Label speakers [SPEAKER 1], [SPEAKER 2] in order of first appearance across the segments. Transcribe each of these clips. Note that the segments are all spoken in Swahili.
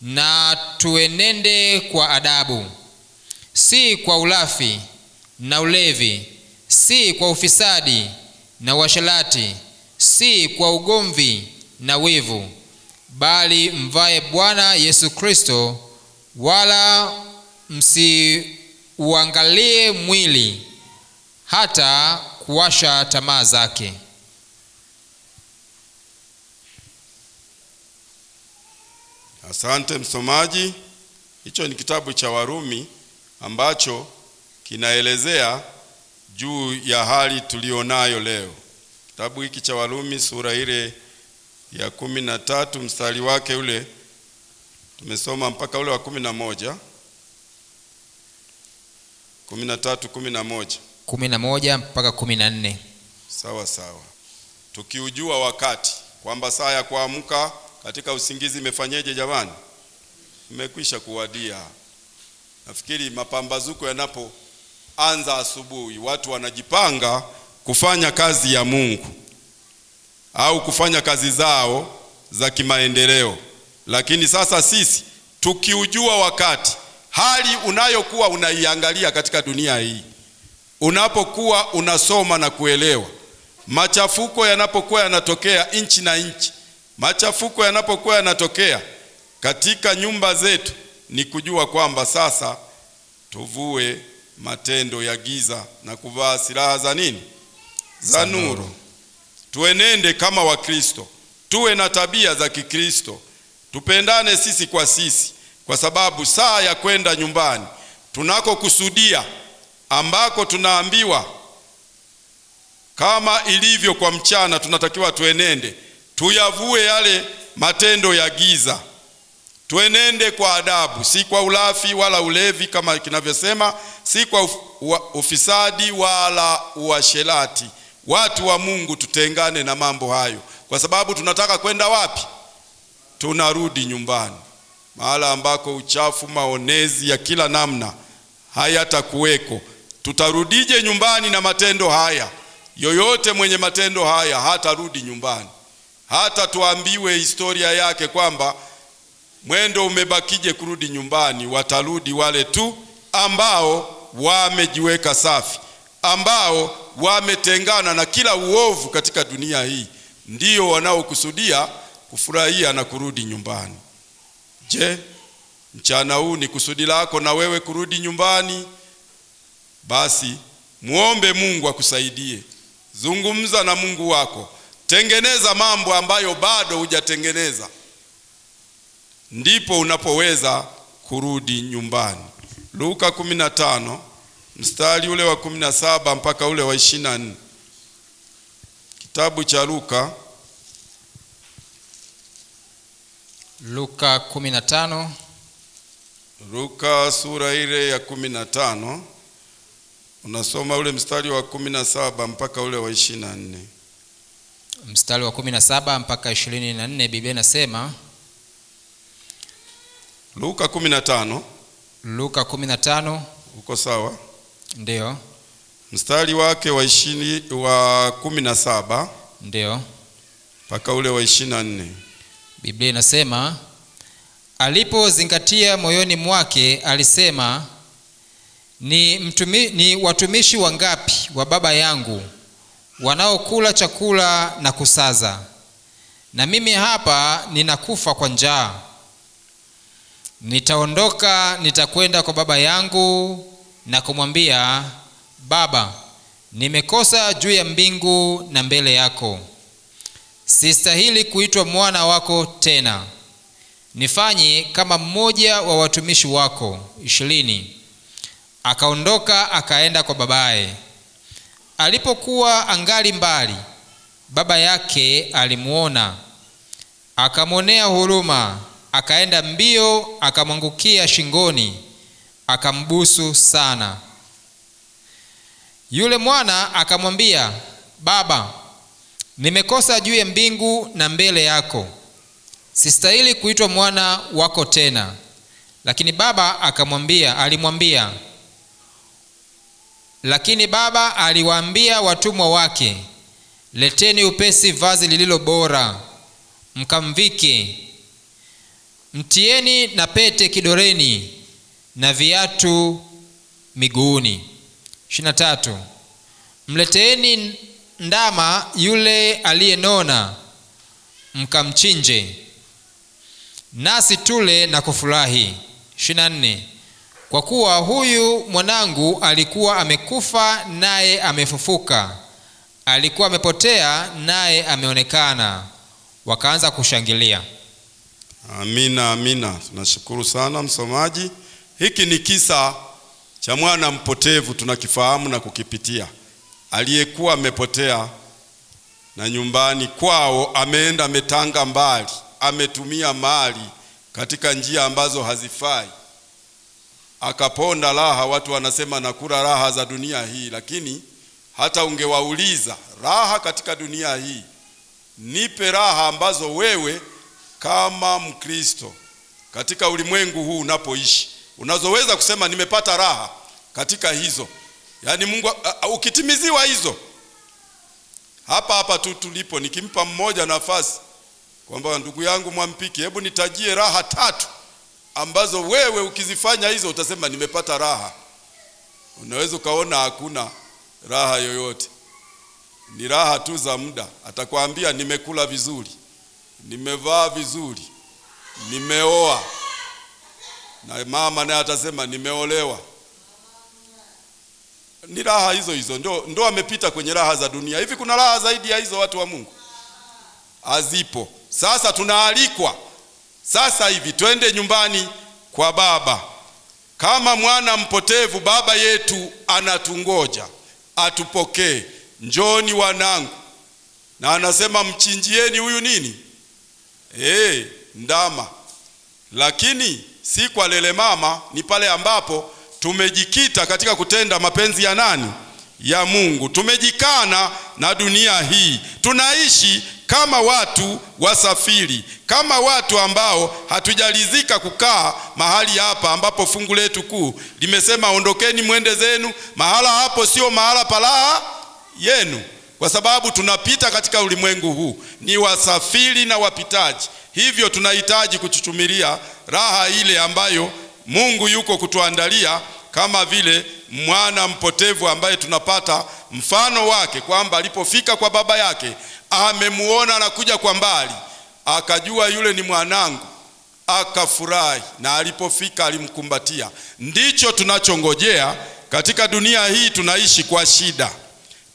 [SPEAKER 1] na tuenende kwa adabu, si kwa ulafi na ulevi, si kwa ufisadi na uasherati, si kwa ugomvi na wivu, bali mvae Bwana Yesu Kristo, wala msiuangalie mwili hata kuwasha tamaa zake.
[SPEAKER 2] Asante msomaji. Hicho ni kitabu cha Warumi ambacho kinaelezea juu ya hali tulionayo leo. Kitabu hiki cha Warumi sura ile ya 13 mstari wake ule tumesoma mpaka ule wa 11. 11
[SPEAKER 1] mpaka 14.
[SPEAKER 2] Sawa sawa. Tukiujua wakati kwamba saa ya kuamka katika usingizi imefanyeje jamani? Imekwisha kuwadia. Nafikiri mapambazuko yanapoanza asubuhi, watu wanajipanga kufanya kazi ya Mungu au kufanya kazi zao za kimaendeleo. Lakini sasa sisi tukiujua wakati, hali unayokuwa unaiangalia katika dunia hii, unapokuwa unasoma na kuelewa, machafuko yanapokuwa yanatokea nchi na nchi, machafuko yanapokuwa yanatokea katika nyumba zetu, ni kujua kwamba sasa tuvue matendo ya giza na kuvaa silaha za nini? Za nuru. Tuenende kama Wakristo, tuwe na tabia za Kikristo, tupendane sisi kwa sisi, kwa sababu saa ya kwenda nyumbani tunakokusudia, ambako tunaambiwa kama ilivyo kwa mchana tunatakiwa tuenende, tuyavue yale matendo ya giza, tuenende kwa adabu, si kwa ulafi wala ulevi kama kinavyosema, si kwa ufisadi wala uasherati. Watu wa Mungu tutengane na mambo hayo, kwa sababu tunataka kwenda wapi? Tunarudi nyumbani, mahala ambako uchafu, maonezi ya kila namna hayatakuweko. Tutarudije nyumbani na matendo haya? Yoyote mwenye matendo haya hatarudi nyumbani. Hata tuambiwe historia yake kwamba mwendo umebakije kurudi nyumbani, watarudi wale tu ambao wamejiweka safi, ambao wametengana na kila uovu katika dunia hii, ndio wanaokusudia kufurahia na kurudi nyumbani. Je, mchana huu ni kusudi lako na wewe kurudi nyumbani? Basi muombe Mungu akusaidie. Zungumza na Mungu wako, tengeneza mambo ambayo bado hujatengeneza, ndipo unapoweza kurudi nyumbani. Luka 15 mstari ule wa 17 mpaka ule wa 24. Kitabu cha Luka
[SPEAKER 1] 15.
[SPEAKER 2] Luka sura ile ya 15, unasoma ule mstari wa 17 mpaka ule wa 24.
[SPEAKER 1] Mstari wa 17 mpaka 24, Biblia inasema,
[SPEAKER 2] Luka 15.
[SPEAKER 1] Luka 15.
[SPEAKER 2] Uko sawa?
[SPEAKER 1] Ndio.
[SPEAKER 2] Mstari wake wa 17
[SPEAKER 1] ndio
[SPEAKER 2] mpaka ule wa 24.
[SPEAKER 1] Biblia inasema, alipozingatia moyoni mwake alisema, ni watumishi wangapi wa baba yangu wanaokula chakula na kusaza, na mimi hapa ninakufa kwa njaa. Nitaondoka, nitakwenda kwa baba yangu na kumwambia, Baba, nimekosa juu ya mbingu na mbele yako. Sistahili kuitwa mwana wako tena. Nifanye kama mmoja wa watumishi wako. 20. Akaondoka akaenda kwa babaye. Alipokuwa angali mbali, baba yake alimuona, akamwonea huruma, akaenda mbio, akamwangukia shingoni, akambusu sana. Yule mwana akamwambia, Baba, nimekosa juu ya mbingu na mbele yako. Sistahili kuitwa mwana wako tena. Lakini baba aliwaambia watumwa wake, leteni upesi vazi lililo bora, mkamvike, mtieni na pete kidoreni na viatu miguuni. 23. Mleteeni ndama yule aliyenona, mkamchinje, nasi tule na kufurahi. 24. Kwa kuwa huyu mwanangu alikuwa amekufa naye amefufuka, alikuwa amepotea naye ameonekana. Wakaanza kushangilia.
[SPEAKER 2] Amina, amina. Tunashukuru sana msomaji. Hiki ni kisa cha mwana mpotevu, tunakifahamu na kukipitia, aliyekuwa amepotea na nyumbani kwao ameenda, ametanga mbali, ametumia mali katika njia ambazo hazifai, akaponda raha. Watu wanasema nakula raha za dunia hii, lakini hata ungewauliza raha katika dunia hii, nipe raha ambazo wewe kama Mkristo katika ulimwengu huu unapoishi unazoweza kusema nimepata raha katika hizo. Yaani Mungu ukitimiziwa hizo, hapa tu tulipo, nikimpa mmoja nafasi kwamba ndugu yangu Mwampiki, hebu nitajie raha 3 ambazo wewe ukizifanya hizo utasema nimepata raha, unaweza ukaona hakuna raha yoyote, ni raha tu za muda. Atakwambia nimekula vizuri, nimevaa vizuri, nimeoa, na mama naye atasema nimeolewa. Ni raha hizo ndo amepita kwenye raha za dunia. Hivi kuna raha zaidi ya hizo, watu wa Mungu? Hazipo. Sasa tunaalikwa sasa hivi twende nyumbani kwa Baba. Kama mwana mpotevu, Baba yetu anatungoja atupokee. Njoni wanangu, na anasema mchinjieni huyu nini? Ndama. Lakini si kwa lele mama, ni pale ambapo tumejikita katika kutenda mapenzi ya nani? Ya Mungu. Tumejikana na dunia hii, tunaishi kama watu wasafiri, kama watu ambao hatujalizika kukaa mahali hapa ambapo fungu letu kuu limesema ondokeni mwende zenu. Mahala hapo sio mahala palaha yenu, kwa sababu tunapita katika ulimwengu huu, ni wasafiri na wapitaji. Hivyo tunahitaji kuchuchumilia raha ile ambayo Mungu yuko kutuandalia, kama vile mwana mpotevu ambaye tunapata mfano wake kwamba alipofika kwa baba yake amemuona anakuja kwa mbali, akajua yule ni mwanangu, akafurahi, na alipofika alimkumbatia. Ndicho tunachongojea katika dunia hii. Tunaishi kwa shida,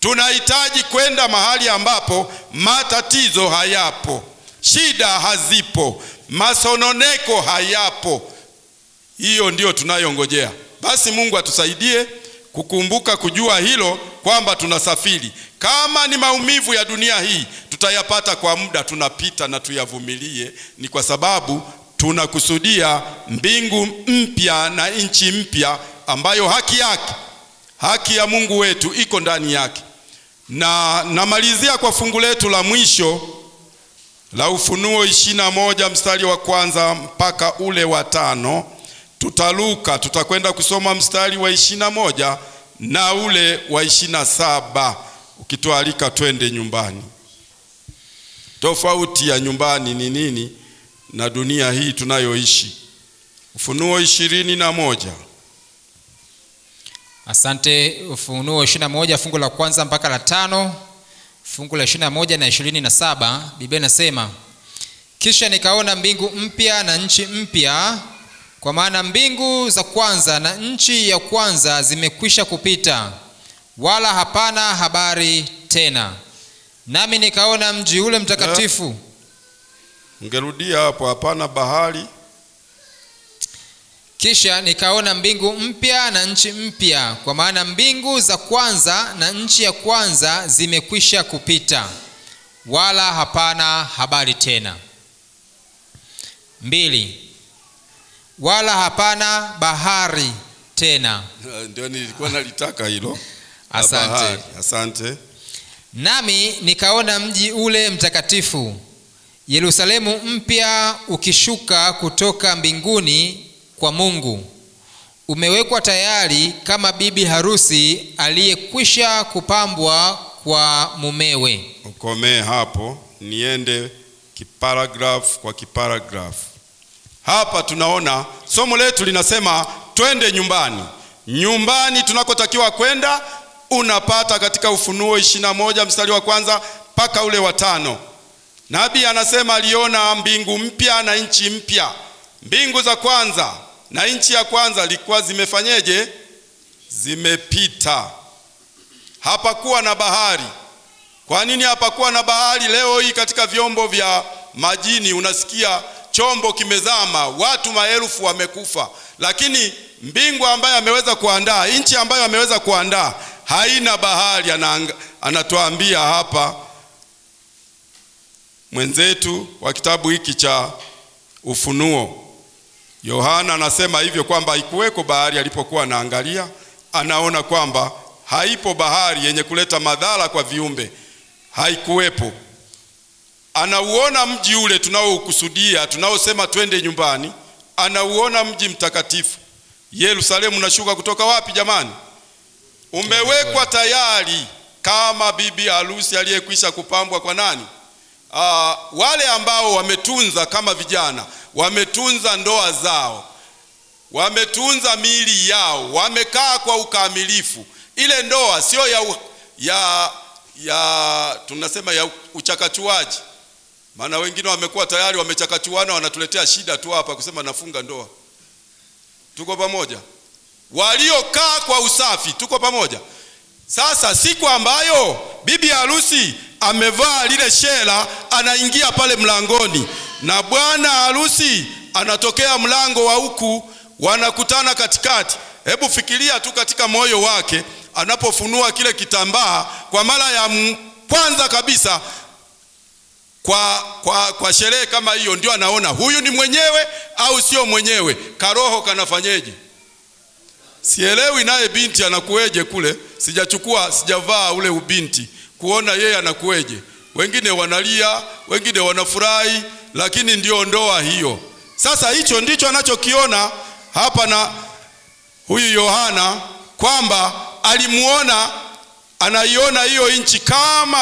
[SPEAKER 2] tunahitaji kwenda mahali ambapo matatizo hayapo, shida hazipo, masononeko hayapo. Hiyo ndio tunayongojea. Basi Mungu atusaidie kukumbuka kujua hilo, kwamba tunasafiri. Kama ni maumivu ya dunia hii tutayapata kwa muda, tunapita na tuyavumilie. Ni kwa sababu tunakusudia mbingu mpya na nchi mpya ambayo haki ya Mungu wetu iko ndani yake. Na namalizia kwa fungu letu la mwisho la Ufunuo 21 mstari wa 1 mpaka ule wa 5. Tutaluka, tutakwenda kusoma mstari wa 21 na ule wa 27, ukitualika twende nyumbani. Tofauti ya nyumbani ni nini na dunia hii tunayoishi? Ufunuo 21.
[SPEAKER 1] Asante. Ufunuo 21 fungu la 1 mpaka la 5. Fungu la 21 na 27, Biblia inasema, kisha nikaona mbingu mpya na nchi mpya, kwa maana mbingu za kwanza na nchi ya kwanza zimekwisha kupita, wala hapana habari tena. Nami nikaona mji ule mtakatifu.
[SPEAKER 2] Ungerudia hapo, hapana bahari.
[SPEAKER 1] Kisha nikaona mbingu mpya na nchi mpya, kwa maana mbingu za kwanza na nchi ya kwanza zimekwisha kupita, wala hapana habari tena. 2. Wala hapana bahari tena.
[SPEAKER 2] Ndio nilikuwa nalitaka hilo.
[SPEAKER 1] Asante.
[SPEAKER 2] Asante.
[SPEAKER 1] Nami nikaona mji ule mtakatifu Yerusalemu mpya ukishuka kutoka mbinguni kwa Mungu, umewekwa tayari kama bibi harusi aliyekwisha kupambwa kwa mumewe.
[SPEAKER 2] Ukomee hapo, niende kiparagraph kwa kiparagraph. hapa tunaona somo letu linasema twende nyumbani. Nyumbani tunakotakiwa kwenda unapata katika Ufunuo 21 mstari wa kwanza mpaka ule wa 5. Nabii anasema aliona mbingu mpya na nchi mpya. Mbingu za kwanza na nchi ya kwanza zilikuwa zimefanyeje? Zimepita. Hapakuwa na bahari. Kwa nini hapakuwa na bahari? Leo hii katika vyombo vya majini unasikia chombo kimezama, watu maelfu wamekufa. Lakini mbingu ambayo ameweza kuandaa, nchi ambayo ameweza kuandaa haina bahari. Anatuambia hapa mwenzetu wa kitabu hiki cha Ufunuo. Yohana anasema hivyo kwamba haikuweko bahari. Alipokuwa anaangalia, anaona kwamba haipo bahari yenye kuleta madhara kwa viumbe, haikuwepo. Anauona mji ule tunaoukusudia, tunaosema twende nyumbani. Anauona mji mtakatifu Yerusalemu. Unashuka kutoka wapi jamani? Umewekwa tayari kama bibi harusi aliyekwisha kupambwa kwa nani? Wale ambao wametunza, kama vijana wametunza ndoa zao, wametunza miili yao, wamekaa kwa ukamilifu. Ile ndoa sio tunasema ya uchakachuaji. Maana wengine wamekuwa tayari wamechakachuana, wanatuletea shida tu hapa kusema nafunga ndoa. Tuko pamoja? Waliokaa kwa usafi, tuko pamoja? Sasa siku ambayo bibi harusi amevaa lile shela, anaingia pale mlangoni na bwana harusi anatokea mlango wa huku, wanakutana katikati. Hebu fikiria tu katika moyo wake anapofunua kile kitambaa kwa mara ya kwanza kabisa kwa sherehe kama hiyo, ndio anaona huyu ni mwenyewe au sio mwenyewe. Karoho kanafanyeje? Sielewi naye binti anakueje kule. Sijavaa ule ubinti kuona yeye anakueje. Wengine wanalia, wengine wanafurahi, lakini ndio ndoa hiyo. Sasa hicho ndicho anachokiona hapa na huyu Yohana, kwamba alimuona, anaiona hiyo nchi kama